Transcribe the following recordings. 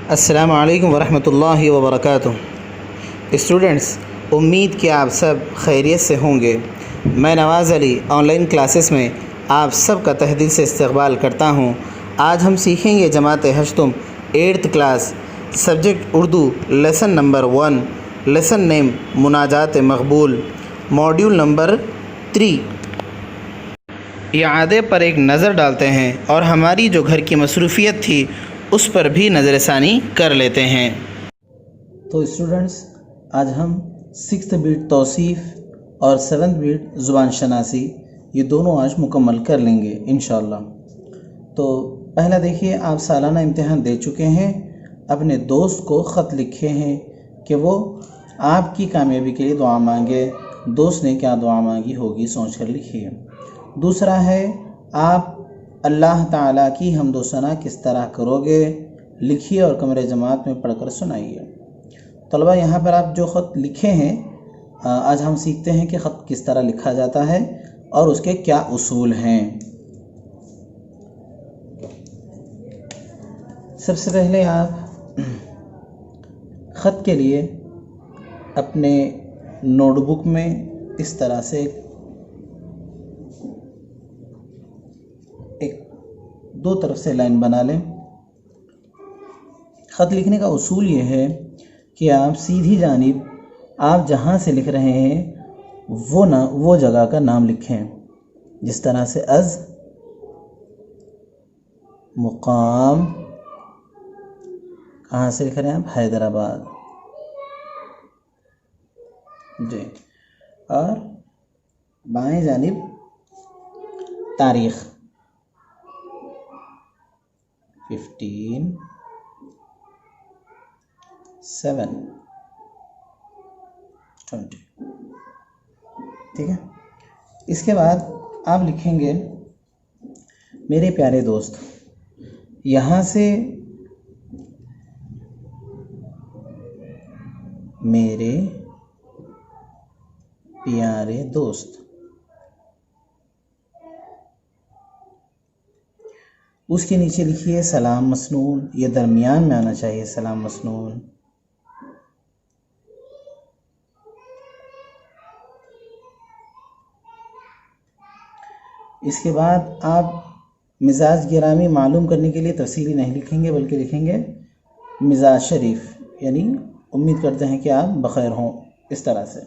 अस्सलामु अलैकुम वरहमतुल्लाहि वबरकातुहू। स्टूडेंट्स, उम्मीद कि आप सब खैरियत से होंगे। मैं नवाज़ अली ऑनलाइन क्लासेस में आप सब का तहे दिल से इस्तकबाल करता हूँ। आज हम सीखेंगे जमात हश्तुम 8th class, subject Urdu, lesson number 1, lesson name Munajat Maqbool, module number 3। इआदे पर एक नज़र डालते हैं और हमारी जो घर की मसरूफ़ियत थी उस पर भी नज़रसानी कर लेते हैं। तो स्टूडेंट्स, आज हम 6th बीट तौसीफ़ और 7th बीट ज़ुबान शनासी ये दोनों आज मुकम्मल कर लेंगे इंशाअल्लाह। तो पहला देखिए, आप सालाना इम्तिहान दे चुके हैं, अपने दोस्त को ख़त लिखे हैं कि वो आपकी कामयाबी के लिए दुआ मांगे। दोस्त ने क्या दुआ मांगी होगी सोच कर लिखिए। दूसरा है, आप अल्लाह ताला की हम्द व सना किस तरह करोगे, लिखिए और कमरे जमात में पढ़कर सुनाइए। तलबा, यहाँ पर आप जो ख़त लिखे हैं, आज हम सीखते हैं कि ख़त किस तरह लिखा जाता है और उसके क्या उसूल हैं। सबसे पहले आप ख़त के लिए अपने नोटबुक में इस तरह से एक दो तरफ से लाइन बना लें। ख़त लिखने का उसूल ये है कि आप सीधी जानिब आप जहाँ से लिख रहे हैं वो जगह का नाम लिखें। जिस तरह से अज़, मुकाम, कहाँ से लिख रहे हैं आप, हैदराबाद जी, और बाएं जानिब तारीख़ 15/7/20। ठीक है। इसके बाद आप लिखेंगे, मेरे प्यारे दोस्त। यहाँ से मेरे प्यारे दोस्त, उसके नीचे लिखिए सलाम मसनून, ये दरमियान में आना चाहिए सलाम मसनून। इसके बाद आप मिजाज गिरामी मालूम करने के लिए तफसीली नहीं लिखेंगे, बल्कि लिखेंगे मिजाज शरीफ, यानी उम्मीद करते हैं कि आप बखैर हों, इस तरह से।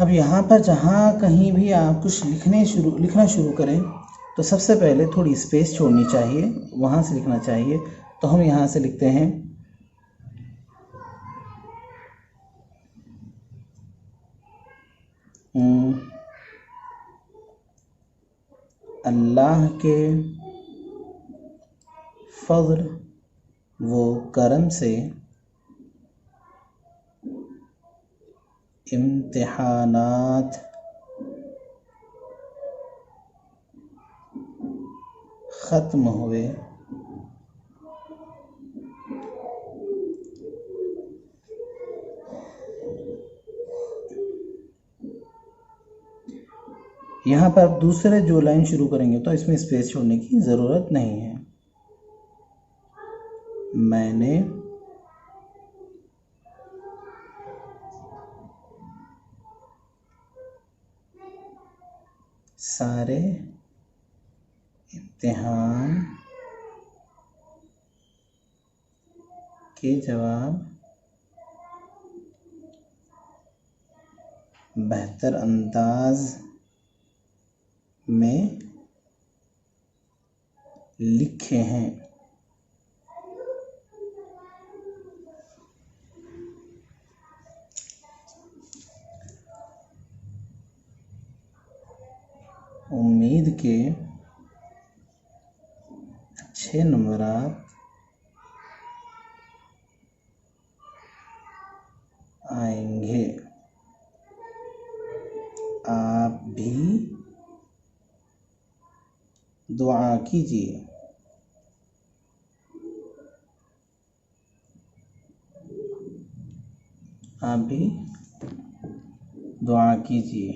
अब यहाँ पर जहाँ कहीं भी आप कुछ लिखना शुरू करें तो सबसे पहले थोड़ी स्पेस छोड़नी चाहिए, वहाँ से लिखना चाहिए। तो हम यहाँ से लिखते हैं अल्लाह के फज़ल वो करम से इम्तिहानात ख़त्म हुए। यहाँ पर आप दूसरे जो लाइन शुरू करेंगे तो इसमें स्पेस छोड़ने की ज़रूरत नहीं है। मैंने सारे इम्तिहान के जवाब बेहतर अंदाज में लिखे हैं। उम्मीद के अच्छे नंबरात आएंगे। आप भी दुआ कीजिए। आप भी दुआ कीजिए।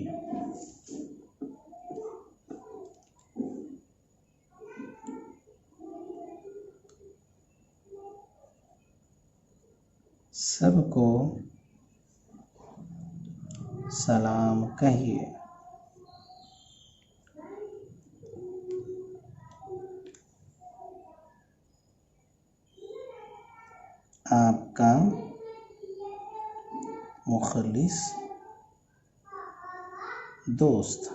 सबको सलाम कहिए। आपका मुखलिस दोस्त।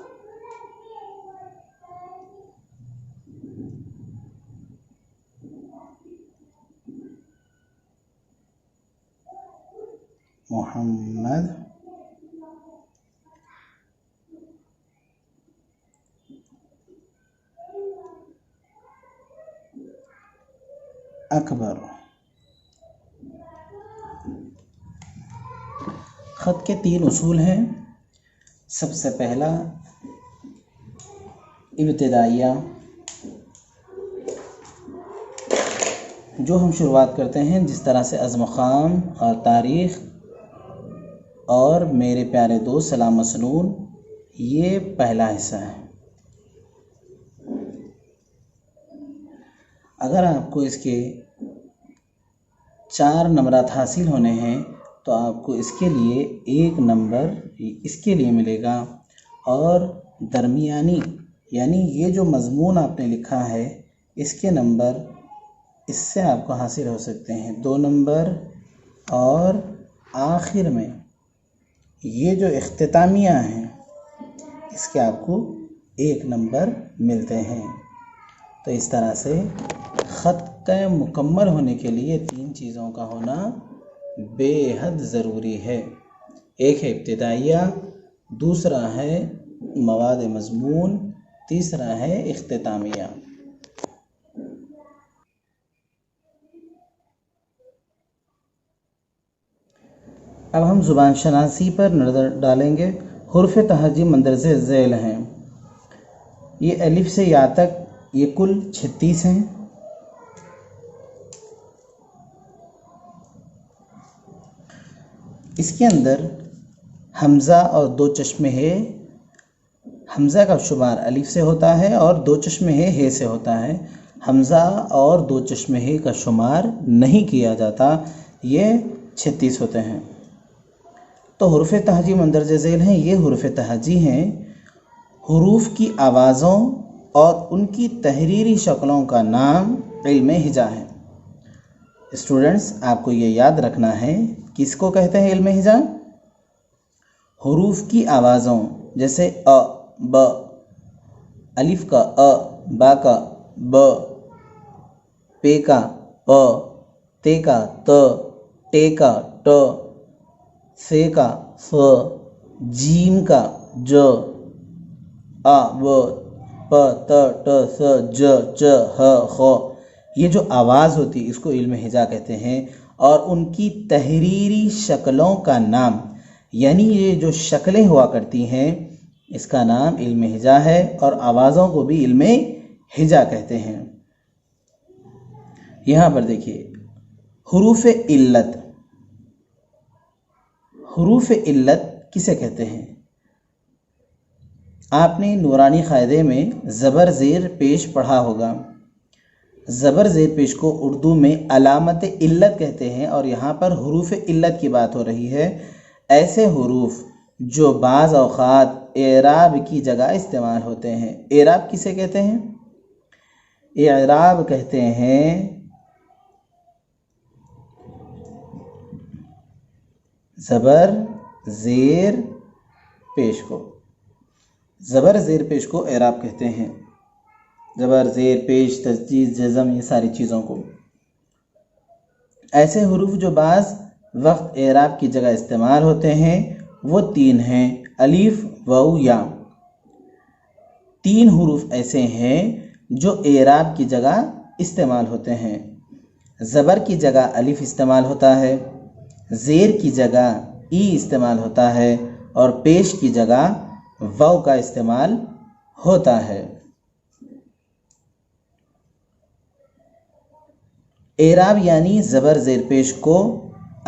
मोहम्मद अकबर। ख़त के 3 उसूल हैं। सबसे पहला इब्तिदाइया, जो हम शुरुआत करते हैं जिस तरह से अज़्म-ख़ाम और तारीख़ और मेरे प्यारे दोस्त सलाम मसनून, ये पहला हिस्सा है। अगर आपको इसके 4 नंबरात हासिल होने हैं तो आपको इसके लिए 1 नंबर इसके लिए मिलेगा, और दरमियानी यानी ये जो मज़मून आपने लिखा है इसके नंबर इससे आपको हासिल हो सकते हैं 2 नंबर, और आखिर में ये जो इख्तितामिया हैं इसके आपको 1 नंबर मिलते हैं। तो इस तरह से ख़त का मुकम्मल होने के लिए 3 चीज़ों का होना बेहद ज़रूरी है। एक है इब्तिदाइया, दूसरा है मवाद मज़मून, तीसरा है इख्तितामिया। अब हम ज़ुबान शनासी पर नज़र डालेंगे। हुर्फ़ तहजी मंदरज़े ज़ैल हैं। ये अलिफ से या तक ये कुल 36 हैं। इसके अंदर हमज़ा और 2 चश्मे है। हमज़ा का शुमार अलिफ से होता है और 2 चश्मे है से होता है। हमज़ा और 2 चश्मे है का शुमार नहीं किया जाता, ये 36 होते हैं। तो हुर्फ़ तहजी मंदरज़े ज़ैल हैं, ये हुर्फ़ तहजी हैं। हुरूफ़ की आवाज़ों और उनकी तहरीरी शक्लों का नाम इल्म हिजा है। स्टूडेंट्स, आपको ये याद रखना है, किसको कहते हैं इल्म हिजा? हुरूफ़ की आवाज़ों, जैसे अ, ब, अलिफ का अ, बा का ब, पे का प, ते का त, टे का ट, से का फ, जीम का ज, आ व, प त ट स ज च ह ख। ये जो आवाज़ होती है इसको इल्म हिजा कहते हैं। और उनकी तहरीरी शक्लों का नाम, यानी ये जो शक्लें हुआ करती हैं इसका नाम इल्म हिजा है, और आवाज़ों को भी इल्म हिजा कहते हैं। यहाँ पर देखिए हुरूफ़ इल्लत। हुरूफ़ इल्लत किसे कहते हैं? आपने नूरानी क़ायदे में ज़बर ज़ेर पेश पढ़ा होगा। ज़बर ज़ेर पेश को उर्दू में अलामत इल्लत कहते हैं, और यहाँ पर हुरूफ़ इल्लत की बात हो रही है। ऐसे हुरूफ़ जो बाज़ औक़ात एराब की जगह इस्तेमाल होते हैं। एराब किसे कहते हैं? एराब कहते हैं ज़बर ज़ेर पेश को। ज़बर ज़ेर पेश को एराब कहते हैं। ज़बर ज़ेर पेश, तस्दीद, जज़म, ये सारी चीज़ों को। ऐसे हुरूफ जो बाज़ वक्त एराब की जगह इस्तेमाल होते हैं वो 3 हैं, अलिफ, वाउ, या। 3 हुरूफ ऐसे हैं जो एराब की जगह इस्तेमाल होते हैं। ज़बर की जगह अलिफ इस्तेमाल होता है, ज़ेर की जगह ई इस्तेमाल होता है, और पेश की जगह वाव का इस्तेमाल होता है। एराब यानी ज़बर ज़ेर पेश को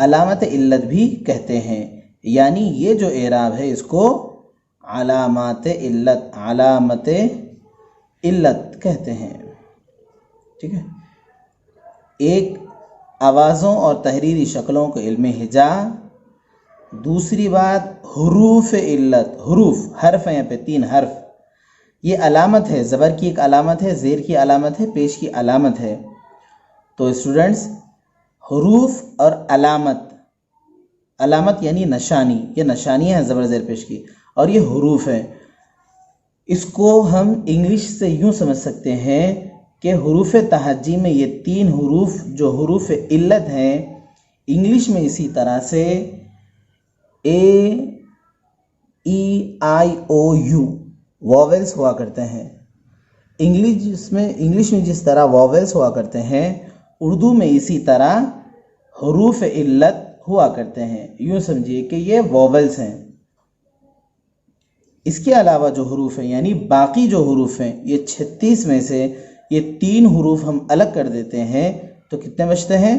अलामत इल्लत भी कहते हैं। यानी ये जो एराब है इसको अलामत इल्लत कहते हैं। ठीक है। एक, आवाज़ों और तहरीरी शक्लों को इल्म हिजा। दूसरी बात, हुरूफ इल्लत, हुरूफ हर्फ है, यहाँ पे 3 हर्फ, ये अलामत है, ज़बर की एक अलामत है, ज़ेर की अलामत है, पेश की अलामत है। तो स्टूडेंट्स, हुरूफ और अलामत, अलामत यानी निशानी, ये निशानियाँ हैं ज़बर ज़ेर पेश की, और ये हुरूफ है। इसको हम इंग्लिश से यूँ समझ सकते हैं कि हुरूफ तहज्जी में ये 3 हुरूफ जो हुरूफ इल्लत हैं, इंग्लिश में इसी तरह से ए, ई, आई, ओ, यू वॉवेल्स हुआ करते हैं। इंग्लिश में जिस तरह वॉवेल्स हुआ करते हैं, उर्दू में इसी तरह हुरूफ इल्लत हुआ करते हैं। यूँ समझिए कि ये वॉवेल्स हैं। इसके अलावा जो हुरूफ हैं, यानी बाकी जो हुरूफ हैं, ये 36 में से ये 3 हुरूफ हम अलग कर देते हैं तो कितने बचते हैं?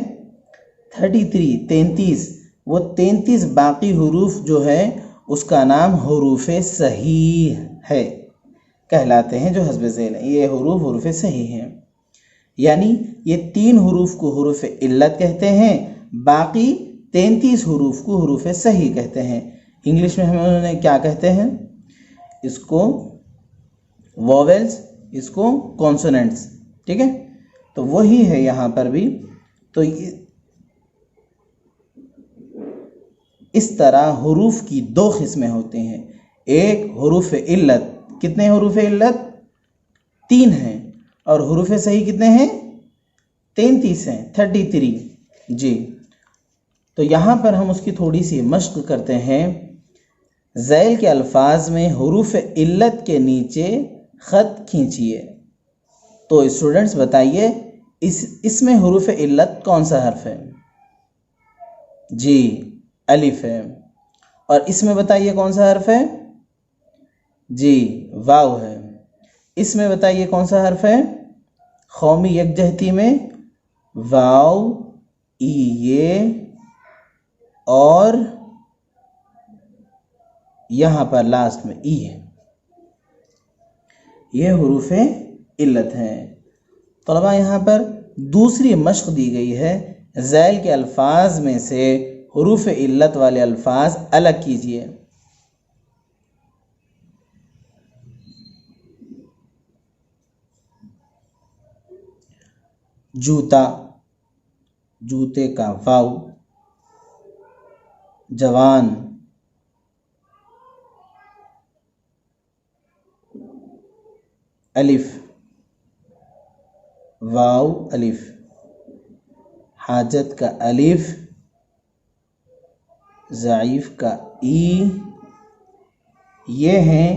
33। वो 33 बाकी हुरूफ जो है उसका नाम हुरूफ सहीह है कहलाते हैं, जो हस्ब ज़ैल है। ये हुरूफ सहीह हैं, यानी ये 3 हुरूफ को हुरूफ इल्लत कहते हैं, बाकी 33 हुरूफ को हुरूफ सहीह कहते हैं। इंग्लिश में हम उन्हें क्या कहते हैं? इसको वॉवेल्स, इसको कॉन्सोनेंट्स। ठीक है, तो वही है यहाँ पर भी। तो इस तरह हुरूफ की 2 किस्में होती हैं। एक हुरूफ इल्लत, कितने हुरूफ इल्लत? 3 हैं, और हुरूफ सही कितने हैं? 33 हैं, 33 जी। तो यहाँ पर हम उसकी थोड़ी सी मश्क करते हैं। ज़ैल के अल्फाज में हुरूफ इल्लत के नीचे ख़त खींचिए। तो स्टूडेंट्स बताइए, इसमें हुरूफ इल्लत कौन सा हर्फ है? जी, अलिफ है। और इसमें बताइए कौन सा हर्फ है? जी, वाव है। इसमें बताइए कौन सा हर्फ है? क़ौमी यकजहती में वाव, ई, ये, और यहाँ पर लास्ट में ई है। ये हुरूफ इल्लत हैं। तलबा यहाँ पर दूसरी मश्क दी गई है, ज़ैल के अल्फाज में से हुरूफ इल्लत वाले अल्फाज अलग कीजिए। जूता, जूते का वाव। जवान, अलिफ, वाव, अलिफ। हाजत का अलिफ, ज़ाइफ का ई। ये हैं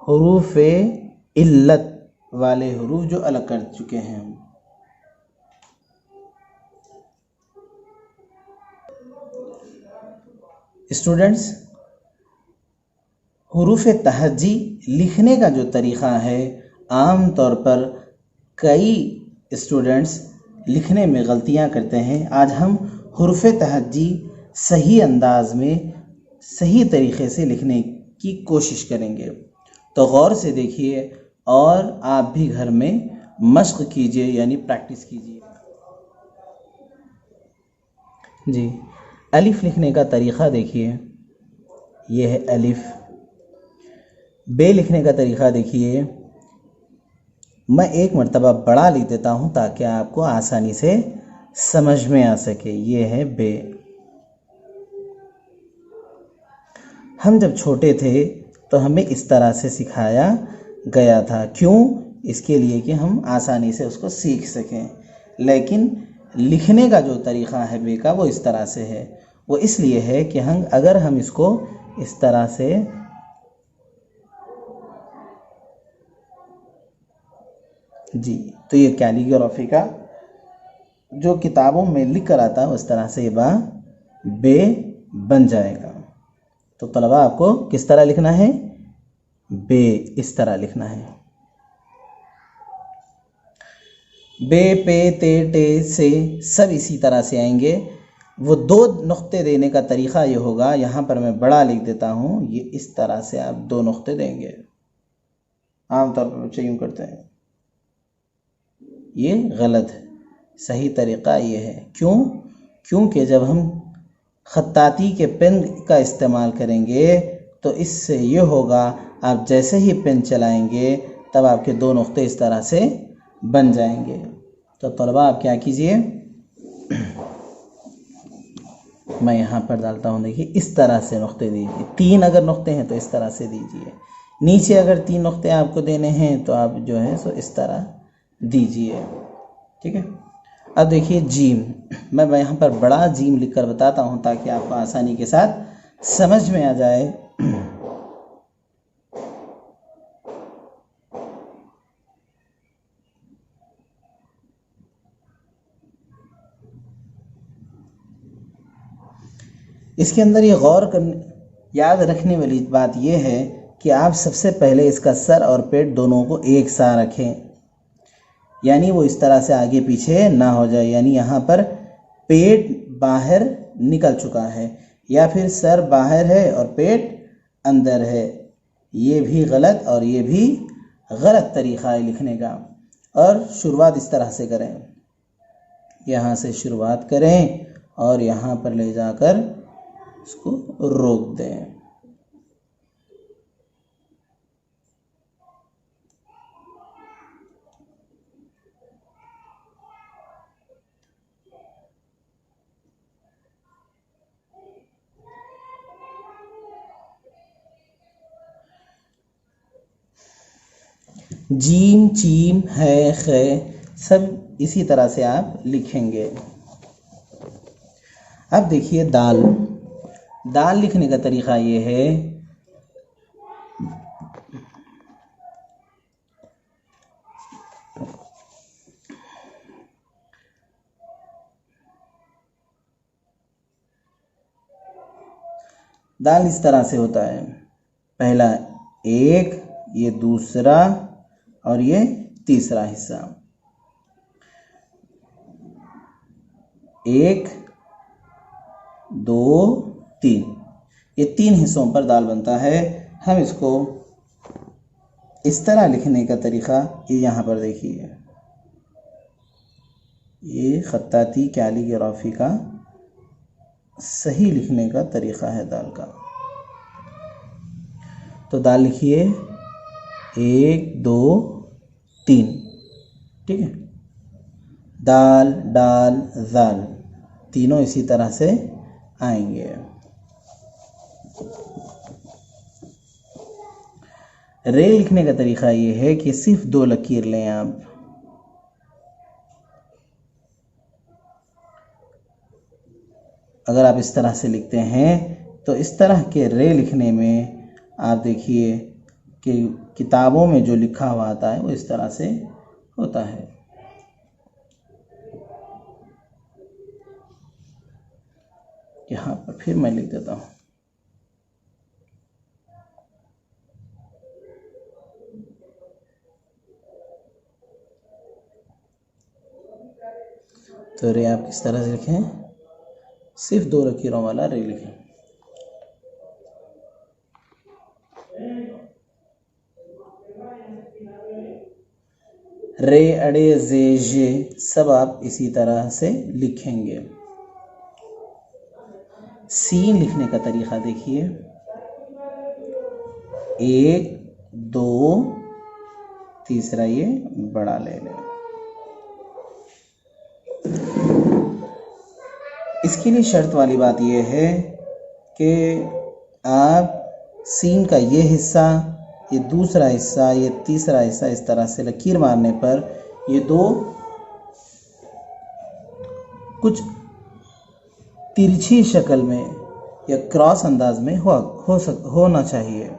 हुरूफ इल्लत वाले हुरूफ जो अलग कर चुके हैं हम। स्टूडेंट्स, हुरूफ तहज्जी लिखने का जो तरीक़ा है, आम तौर पर कई स्टूडेंट्स लिखने में गलतियां करते हैं। आज हम हुरूफ तहज्जी सही अंदाज में, सही तरीक़े से लिखने की कोशिश करेंगे। तो गौर से देखिए और आप भी घर में मश्क कीजिए, यानी प्रैक्टिस कीजिए। जी, अलिफ लिखने का तरीक़ा देखिए, ये है अलिफ। बे लिखने का तरीक़ा देखिए, मैं एक मरतबा बड़ा लिख देता हूँ ताकि आपको आसानी से समझ में आ सके। ये है बे। हम जब छोटे थे तो हमें इस तरह से सिखाया गया था। क्यों? इसके लिए कि हम आसानी से उसको सीख सकें। लेकिन लिखने का जो तरीक़ा है बे का, वो इस तरह से है। वो इसलिए है कि अगर हम इसको इस तरह से जी, तो ये कैलीग्राफी का जो किताबों में लिख कर आता है उस तरह से ये बे बन जाएगा। तो तलबा आपको किस तरह लिखना है? बे, इस तरह लिखना है। बे, पे, ते, टे से सब इसी तरह से आएंगे। वो दो नुक्ते देने का तरीक़ा ये होगा, यहाँ पर मैं बड़ा लिख देता हूँ, ये इस तरह से आप दो नुक्ते देंगे। आमतौर पर बच्चे यूँ करते हैं, ये गलत है। सही तरीक़ा ये है। क्यों? क्योंकि जब हम ख़त्ताती के पेन का इस्तेमाल करेंगे तो इससे ये होगा, आप जैसे ही पेन चलाएंगे तब आपके दो नुक्ते इस तरह से बन जाएंगे। तो तलबा आप क्या कीजिए, मैं यहाँ पर डालता हूँ, देखिए इस तरह से नुक्ते दीजिए। तीन अगर नुक्ते हैं तो इस तरह से दीजिए। नीचे अगर तीन नुक्ते आपको देने हैं तो आप जो है सो इस तरह दीजिए। ठीक है। अब देखिए जीम, मैं यहाँ पर बड़ा जीम लिखकर बताता हूँ ताकि आपको आसानी के साथ समझ में आ जाए। इसके अंदर ये गौर करने याद रखने वाली बात यह है कि आप सबसे पहले इसका सर और पेट दोनों को एक साथ रखें, यानी वो इस तरह से आगे पीछे ना हो जाए। यानी यहाँ पर पेट बाहर निकल चुका है या फिर सर बाहर है और पेट अंदर है, ये भी गलत और ये भी गलत तरीक़ा है लिखने का। और शुरुआत इस तरह से करें, यहाँ से शुरुआत करें और यहाँ पर ले जाकर इसको रोक दें। जीम, चीम, है, खे, सब इसी तरह से आप लिखेंगे। अब देखिए दाल, दाल लिखने का तरीक़ा ये है, दाल इस तरह से होता है, पहला एक, ये दूसरा और ये तीसरा हिस्सा। एक, दो, तीन, ये तीन हिस्सों पर दाल बनता है। हम इसको इस तरह लिखने का तरीक़ा ये यहाँ पर देखिए, ये ख़त्ताती कैलीग्राफी का सही लिखने का तरीक़ा है दाल का। तो दाल लिखिए 1, 2, 3। ठीक है। दाल, डाल, दाल, तीनों इसी तरह से आएंगे। रे लिखने का तरीक़ा ये है कि सिर्फ दो लकीर लें आप। अगर आप इस तरह से लिखते हैं तो इस तरह के रे लिखने में आप देखिए कि किताबों में जो लिखा हुआ आता है वो इस तरह से होता है। यहाँ पर फिर मैं लिख देता हूँ, तो रे आप किस तरह से लिखें, सिर्फ दो लकीरों वाला रे लिखें। रे, अड़े, जे, जे सब आप इसी तरह से लिखेंगे। सीन लिखने का तरीक़ा देखिए, 1, 2, तीसरा ये बड़ा ले लें। इसके लिए शर्त वाली बात यह है कि आप सीन का ये हिस्सा, ये दूसरा हिस्सा, ये तीसरा हिस्सा इस तरह से लकीर मारने पर ये दो कुछ तिरछी शक्ल में या क्रॉस अंदाज में होना चाहिए।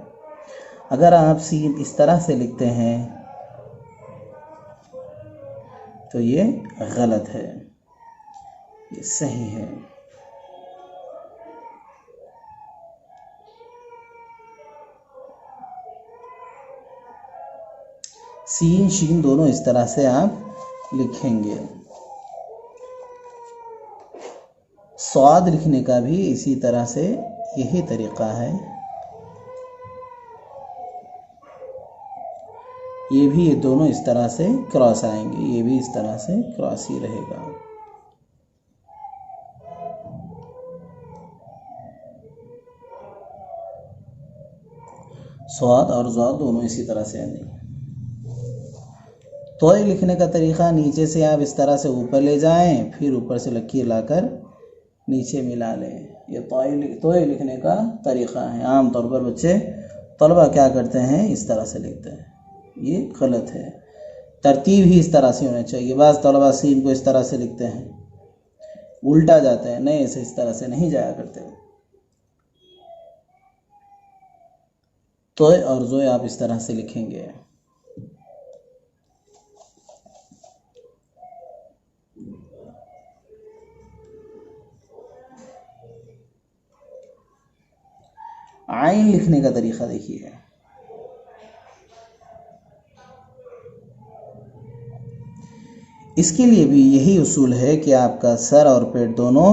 अगर आप सीन इस तरह से लिखते हैं तो ये गलत है, ये सही है। सीन, शीन दोनों इस तरह से आप लिखेंगे। स्वाद लिखने का भी इसी तरह से यही तरीक़ा है। ये भी ये दोनों इस तरह से क्रॉस आएंगे, ये भी इस तरह से क्रॉस ही रहेगा। स्वाद और ज़ाद दोनों इसी तरह से आएंगे। तोय लिखने का तरीक़ा, नीचे से आप इस तरह से ऊपर ले जाएं, फिर ऊपर से लकीर लाकर नीचे मिला लें। ये तोय लिखने का तरीक़ा है। आम तौर पर बच्चे तलबा क्या करते हैं, इस तरह से लिखते हैं, ये गलत है। तरतीब ही इस तरह से होनी चाहिए। बाज़ तलबा सीन को इस तरह से लिखते हैं, उल्टा जाते हैं, नहीं ऐसे इस तरह से नहीं जाया करते। तोय और ज़ोय आप इस तरह से लिखेंगे। आइन लिखने का तरीक़ा देखिए। इसके लिए भी यही उसूल है कि आपका सर और पेट दोनों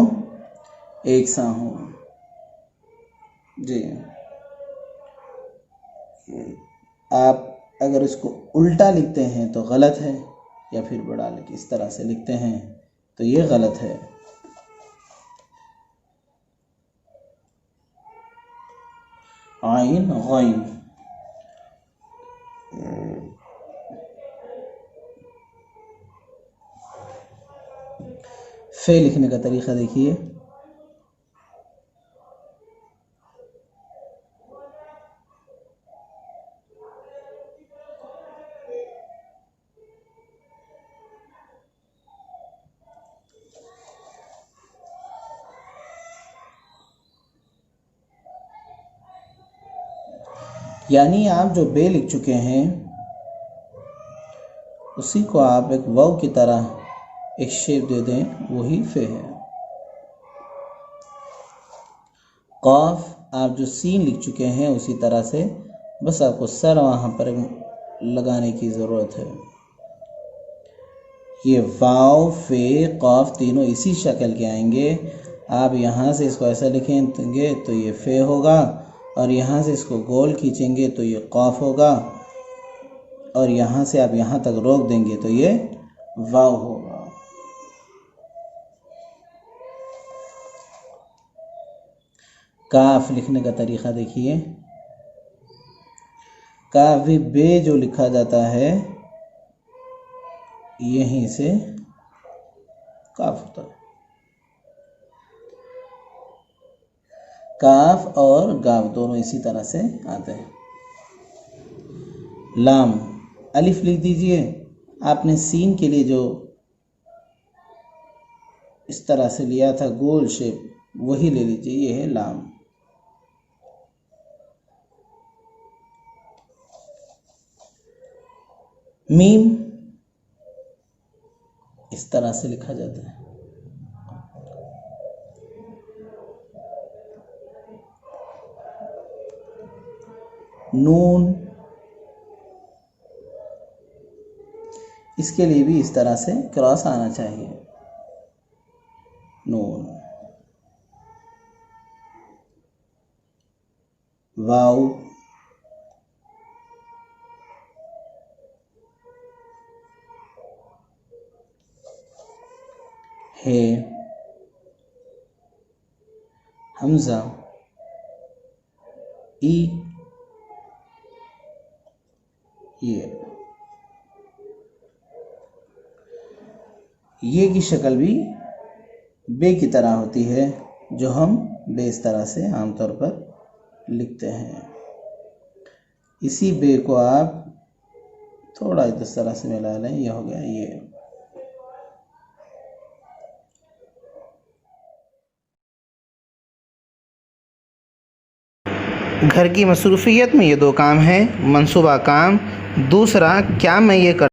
एक सा हों। जी, आप अगर इसको उल्टा लिखते हैं तो गलत है, या फिर बड़ा लिख इस तरह से लिखते हैं तो ये गलत है। आइन गैन, फे लिखने का तरीक़ा देखिए। यानी आप जो बे लिख चुके हैं उसी को आप एक वाव की तरह एक शेप दे दें, वही फे है। क़ाफ आप जो सीन लिख चुके हैं उसी तरह से, बस आपको सर वहाँ पर लगाने की ज़रूरत है। ये वाव फे क़ाफ तीनों इसी शक्ल के आएंगे। आप यहाँ से इसको ऐसा लिखेंगे तो ये फे होगा, और यहाँ से इसको गोल खींचेंगे तो ये क़ाफ होगा, और यहाँ से आप यहाँ तक रोक देंगे तो ये वाव होगा। काफ लिखने का तरीक़ा देखिए। काफ भी बे जो लिखा जाता है यहीं से काफ होता है। काफ और गाफ दोनों इसी तरह से आते हैं। लाम अलिफ लिख दीजिए। आपने सीन के लिए जो इस तरह से लिया था गोल शेप, वही ले लीजिए, ये है लाम। मीम इस तरह से लिखा जाता है। नून इसके लिए भी इस तरह से क्रॉस आना चाहिए। नून, वाव, है, हमजा, ई, ये की शक्ल भी बे की तरह होती है, जो हम बे इस तरह से आमतौर पर लिखते हैं। इसी बे को आप थोड़ा इस तरह से मिला लें, यह हो गया ये। घर की मसरूफ़ियत में ये दो काम हैं, मंसूबा काम। दूसरा, क्या मैं ये कर